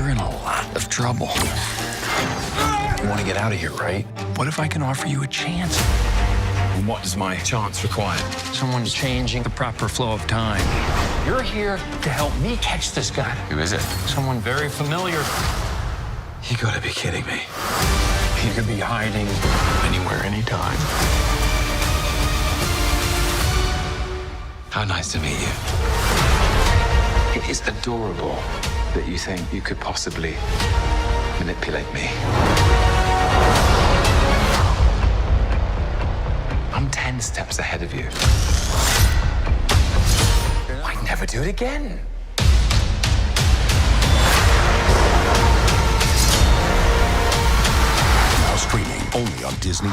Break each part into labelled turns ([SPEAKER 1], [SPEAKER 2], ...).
[SPEAKER 1] You're in a lot of trouble. You want to get out of here, right? What if I can offer you a chance? And what does my chance require? Someone's changing the proper flow of time. You're here to help me catch this guy. Who is it? Someone very familiar. You gotta be kidding me. He could be hiding anywhere, anytime. How nice to meet you. It is adorable that you think you could possibly manipulate me. I'm 10 steps ahead of you. I'd never do it again.
[SPEAKER 2] Now streaming only on Disney+.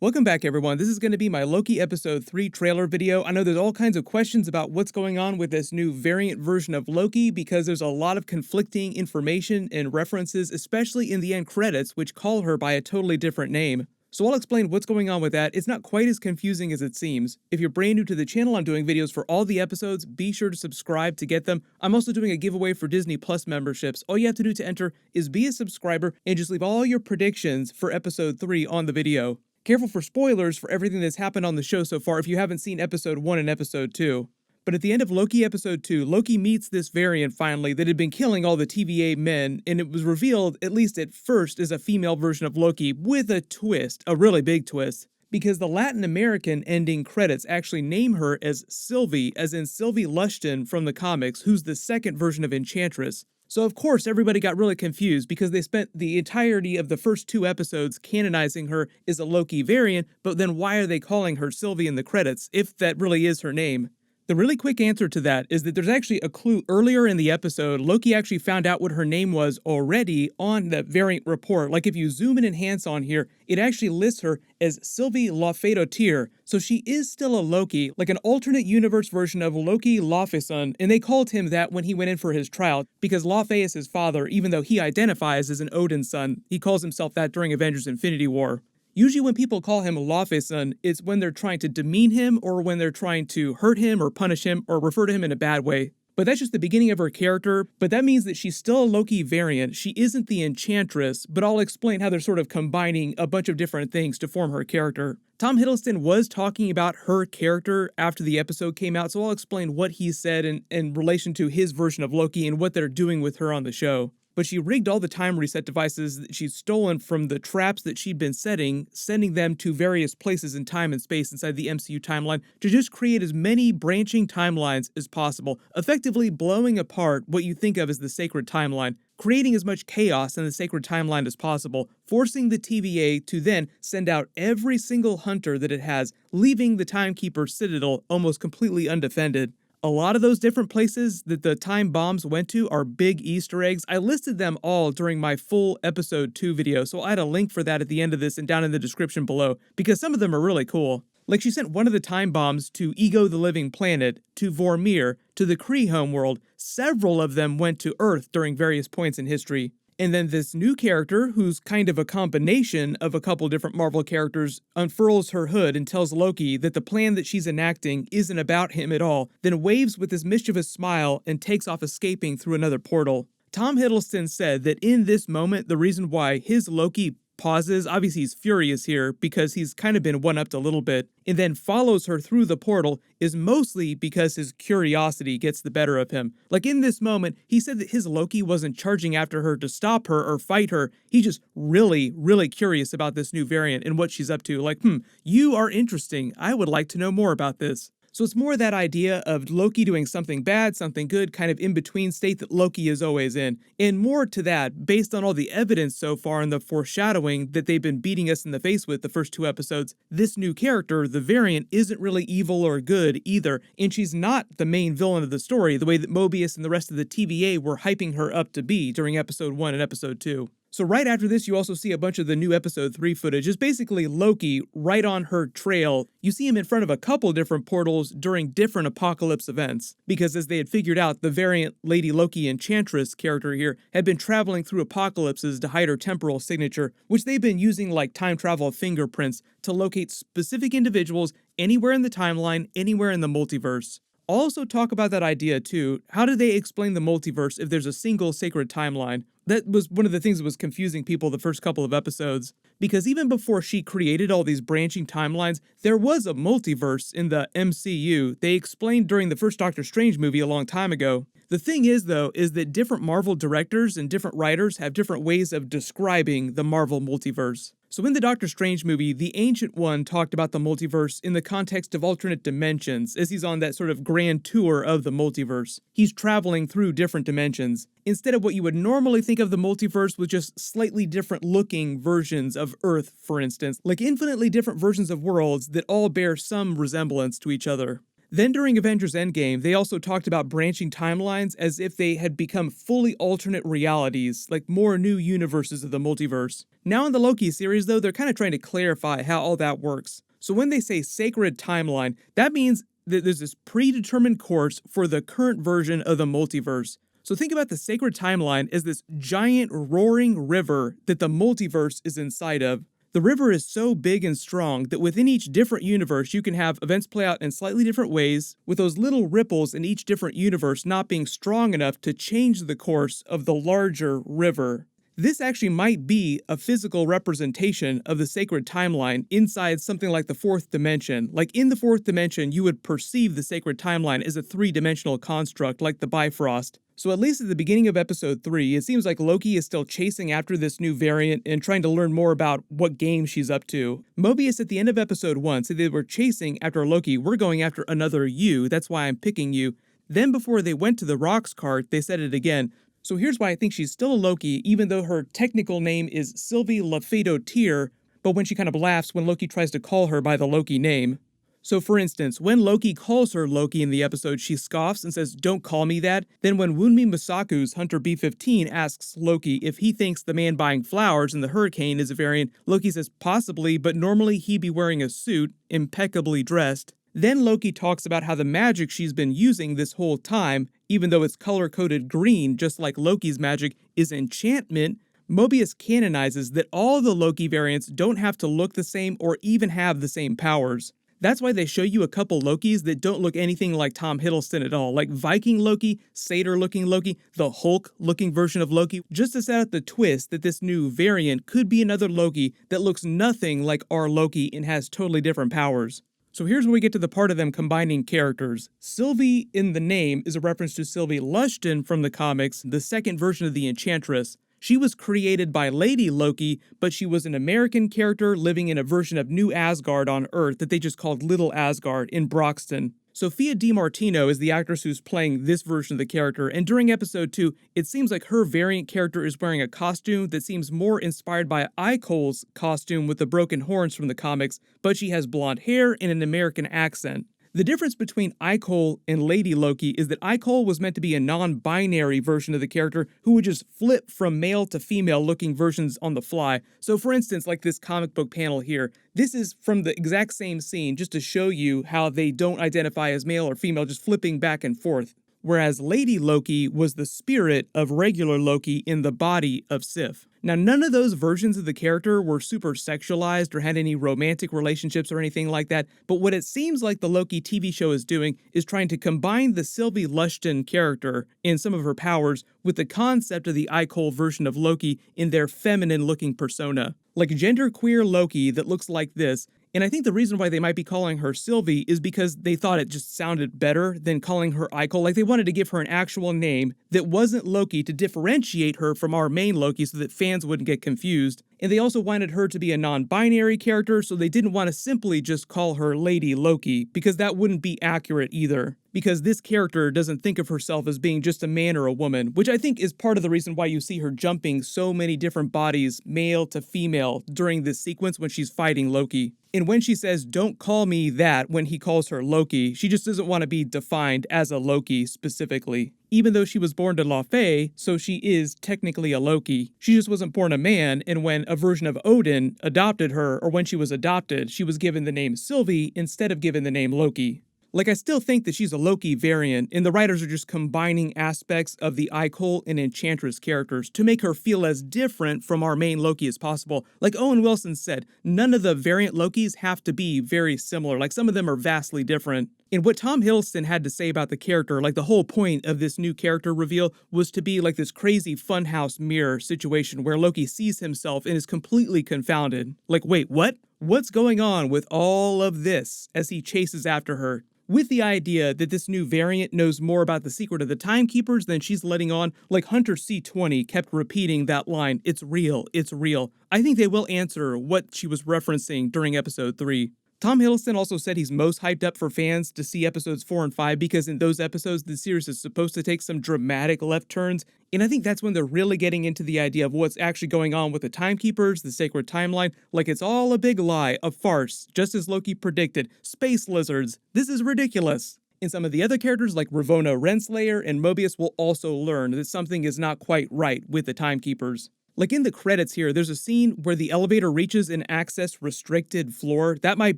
[SPEAKER 3] Welcome back, everyone. This is going to be my Loki Episode 3 trailer video. I know there's all kinds of questions about what's going on with this new variant version of Loki because there's a lot of conflicting information and references, especially in the end credits, which call her by a totally different name. So I'll explain what's going on with that. It's not quite as confusing as it seems. If you're brand new to the channel, I'm doing videos for all the episodes. Be sure to subscribe to get them. I'm also doing a giveaway for Disney Plus memberships. All you have to do to enter is be a subscriber and just leave all your predictions for Episode 3 on the video. Careful for spoilers for everything that's happened on the show so far if you haven't seen Episode 1 and Episode 2. But at the end of Loki Episode 2, Loki meets this variant finally that had been killing all the TVA men, and it was revealed, at least at first, as a female version of Loki with a twist, a really big twist. Because the Latin American ending credits actually name her as Sylvie, as in Sylvie Lushton from the comics, who's the second version of Enchantress. So of course everybody got really confused because they spent the entirety of the first 2 episodes canonizing her as a Loki variant, but then why are they calling her Sylvie in the credits, if that really is her name? The really quick answer to that is that there's actually a clue earlier in the episode. Loki actually found out what her name was already on the variant report. Like if you zoom and enhance on here, it actually lists her as Sylvie Laufedottir. So she is still a Loki, like an alternate universe version of Loki Laufeyson, and they called him that when he went in for his trial, because Laufey is his father, even though he identifies as an Odin's son. He calls himself that during Avengers Infinity War. Usually when people call him Laufeyson, it's when they're trying to demean him or when they're trying to hurt him or punish him or refer to him in a bad way. But that's just the beginning of her character, but that means that she's still a Loki variant. She isn't the Enchantress, but I'll explain how they're sort of combining a bunch of different things to form her character. Tom Hiddleston was talking about her character after the episode came out, so I'll explain what he said in relation to his version of Loki and what they're doing with her on the show. But she rigged all the time reset devices that she'd stolen from the traps that she'd been setting, sending them to various places in time and space inside the MCU timeline to just create as many branching timelines as possible, effectively blowing apart what you think of as the sacred timeline, creating as much chaos in the sacred timeline as possible, forcing the TVA to then send out every single hunter that it has, leaving the Timekeeper Citadel almost completely undefended. A lot of those different places that the time bombs went to are big Easter eggs. I listed them all during my full Episode 2 video, so I'll add a link for that at the end of this and down in the description below, because some of them are really cool. Like she sent one of the time bombs to Ego the Living Planet, to Vormir, to the Kree homeworld. Several of them went to Earth during various points in history. And then this new character, who's kind of a combination of a couple different Marvel characters, unfurls her hood and tells Loki that the plan that she's enacting isn't about him at all, then waves with this mischievous smile and takes off escaping through another portal. Tom Hiddleston said that in this moment, the reason why his Loki pauses, obviously he's furious here because he's kind of been one-upped a little bit, and then follows her through the portal is mostly because his curiosity gets the better of him. Like in this moment, he said that his Loki wasn't charging after her to stop her or fight her. He's just really, really curious about this new variant and what she's up to. Like, you are interesting. I would like to know more about this. So it's more that idea of Loki doing something bad, something good, kind of in-between state that Loki is always in. And more to that, based on all the evidence so far and the foreshadowing that they've been beating us in the face with the first 2 episodes, this new character, the variant, isn't really evil or good either, and she's not the main villain of the story the way that Mobius and the rest of the TVA were hyping her up to be during Episode 1 and Episode 2. So right after this, you also see a bunch of the new Episode 3 footage. It's basically Loki right on her trail. You see him in front of a couple different portals during different apocalypse events. Because as they had figured out, the variant Lady Loki Enchantress character here had been traveling through apocalypses to hide her temporal signature, which they've been using like time travel fingerprints to locate specific individuals anywhere in the timeline, anywhere in the multiverse. Also talk about that idea too. How do they explain the multiverse if there's a single sacred timeline? That was one of the things that was confusing people the first couple of episodes. Because even before she created all these branching timelines, there was a multiverse in the MCU. They explained during the first Doctor Strange movie a long time ago. The thing is, though, is that different Marvel directors and different writers have different ways of describing the Marvel multiverse. So in the Doctor Strange movie, the Ancient One talked about the multiverse in the context of alternate dimensions, as he's on that sort of grand tour of the multiverse. He's traveling through different dimensions, instead of what you would normally think of the multiverse with just slightly different looking versions of Earth, for instance, like infinitely different versions of worlds that all bear some resemblance to each other. Then during Avengers Endgame, they also talked about branching timelines as if they had become fully alternate realities, like more new universes of the multiverse. Now in the Loki series, though, they're kind of trying to clarify how all that works. So when they say sacred timeline, that means that there's this predetermined course for the current version of the multiverse. So think about the sacred timeline as this giant roaring river that the multiverse is inside of. The river is so big and strong that within each different universe you can have events play out in slightly different ways, with those little ripples in each different universe not being strong enough to change the course of the larger river. This actually might be a physical representation of the sacred timeline inside something like the fourth dimension. Like in the fourth dimension, you would perceive the sacred timeline as a three-dimensional construct like the Bifrost. So at least at the beginning of episode 3, it seems like Loki is still chasing after this new variant and trying to learn more about what game she's up to. Mobius at the end of episode 1 said they were chasing after Loki. We're going after another you, that's why I'm picking you. Then before they went to the rocks cart, they said it again. So here's why I think she's still a Loki, even though her technical name is Sylvie Laufedottir, but when she kind of laughs when Loki tries to call her by the Loki name. So for instance, when Loki calls her Loki in the episode, she scoffs and says, "Don't call me that." Then when Wunmi Masaku's Hunter B-15 asks Loki if he thinks the man buying flowers in the hurricane is a variant, Loki says possibly, but normally he'd be wearing a suit, impeccably dressed. Then Loki talks about how the magic she's been using this whole time, even though it's color-coded green just like Loki's magic, is enchantment. Mobius canonizes that all the Loki variants don't have to look the same or even have the same powers. That's why they show you a couple Lokis that don't look anything like Tom Hiddleston at all, like Viking Loki, Satyr-looking Loki, the Hulk-looking version of Loki, just to set up the twist that this new variant could be another Loki that looks nothing like our Loki and has totally different powers. So here's where we get to the part of them combining characters. Sylvie in the name is a reference to Sylvie Lushton from the comics, the second version of the Enchantress. She was created by Lady Loki, but she was an American character living in a version of New Asgard on Earth that they just called Little Asgard in Broxton. Sophia DiMartino is the actress who's playing this version of the character, and during episode 2, it seems like her variant character is wearing a costume that seems more inspired by Icole's costume with the broken horns from the comics, but she has blonde hair and an American accent. The difference between Icole and Lady Loki is that Icole was meant to be a non-binary version of the character who would just flip from male to female looking versions on the fly. So for instance, like this comic book panel here, this is from the exact same scene just to show you how they don't identify as male or female, just flipping back and forth. Whereas Lady Loki was the spirit of regular Loki in the body of Sif. Now, none of those versions of the character were super sexualized or had any romantic relationships or anything like that, but what it seems like the Loki TV show is doing is trying to combine the Sylvie Lushton character and some of her powers with the concept of the Icole version of Loki in their feminine-looking persona. Like genderqueer Loki that looks like this. And I think the reason why they might be calling her Sylvie is because they thought it just sounded better than calling her Icole. Like they wanted to give her an actual name that wasn't Loki to differentiate her from our main Loki so that fans wouldn't get confused. And they also wanted her to be a non-binary character, so they didn't want to simply just call her Lady Loki, because that wouldn't be accurate either. Because this character doesn't think of herself as being just a man or a woman, which I think is part of the reason why you see her jumping so many different bodies, male to female, during this sequence when she's fighting Loki. And when she says, "Don't call me that," when he calls her Loki, she just doesn't want to be defined as a Loki specifically. Even though she was born to Laufey, so she is technically a Loki. She just wasn't born a man, and when a version of Odin adopted her, or when she was adopted, she was given the name Sylvie instead of given the name Loki. Like, I still think that she's a Loki variant, and the writers are just combining aspects of the Icole and Enchantress characters to make her feel as different from our main Loki as possible. Like Owen Wilson said, none of the variant Lokis have to be very similar, like some of them are vastly different. And what Tom Hiddleston had to say about the character, like the whole point of this new character reveal was to be like this crazy funhouse mirror situation where Loki sees himself and is completely confounded. Like, wait, what? What's going on with all of this as he chases after her? With the idea that this new variant knows more about the secret of the Timekeepers than she's letting on, like Hunter C20 kept repeating that line, it's real, it's real. I think they will answer what she was referencing during episode 3. Tom Hiddleston also said he's most hyped up for fans to see episodes 4 and 5 because in those episodes, the series is supposed to take some dramatic left turns, and I think that's when they're really getting into the idea of what's actually going on with the Timekeepers, the sacred timeline, like it's all a big lie, a farce, just as Loki predicted. Space lizards, this is ridiculous. And some of the other characters like Ravonna Renslayer and Mobius will also learn that something is not quite right with the Timekeepers. Like in the credits here, there's a scene where the elevator reaches an access restricted floor. That might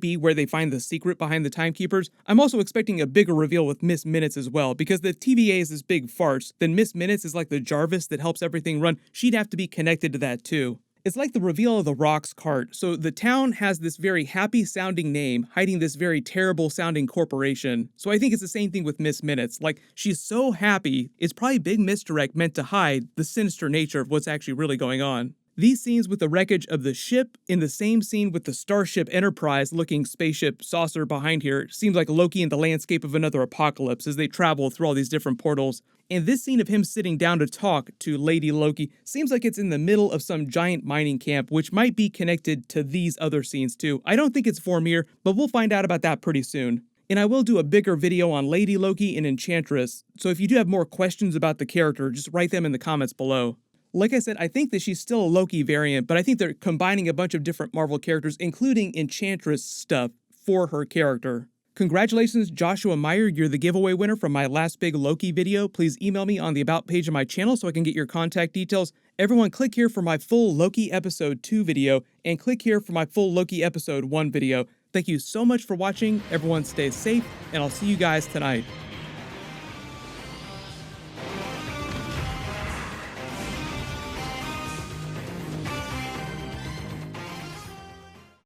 [SPEAKER 3] be where they find the secret behind the Timekeepers. I'm also expecting a bigger reveal with Miss Minutes as well, because the TVA is this big farce. Then Miss Minutes is like the Jarvis that helps everything run. She'd have to be connected to that too. It's like the reveal of the Rock's cart. So the town has this very happy sounding name hiding this very terrible sounding corporation. So I think it's the same thing with Miss Minutes. Like she's so happy, it's probably big misdirect meant to hide the sinister nature of what's actually really going on. These scenes with the wreckage of the ship, in the same scene with the Starship Enterprise looking spaceship saucer behind here, seems like Loki in the landscape of another apocalypse as they travel through all these different portals. And this scene of him sitting down to talk to Lady Loki seems like it's in the middle of some giant mining camp, which might be connected to these other scenes too. I don't think it's Vormir, but we'll find out about that pretty soon. And I will do a bigger video on Lady Loki and Enchantress, so if you do have more questions about the character, just write them in the comments below. Like I said, I think that she's still a Loki variant, but I think they're combining a bunch of different Marvel characters, including Enchantress stuff, for her character. Congratulations, Joshua Meyer, you're the giveaway winner from my last big Loki video. Please email me on the About page of my channel so I can get your contact details. Everyone click here for my full Loki episode 2 video, and click here for my full Loki episode 1 video. Thank you so much for watching, everyone stay safe, and I'll see you guys tonight.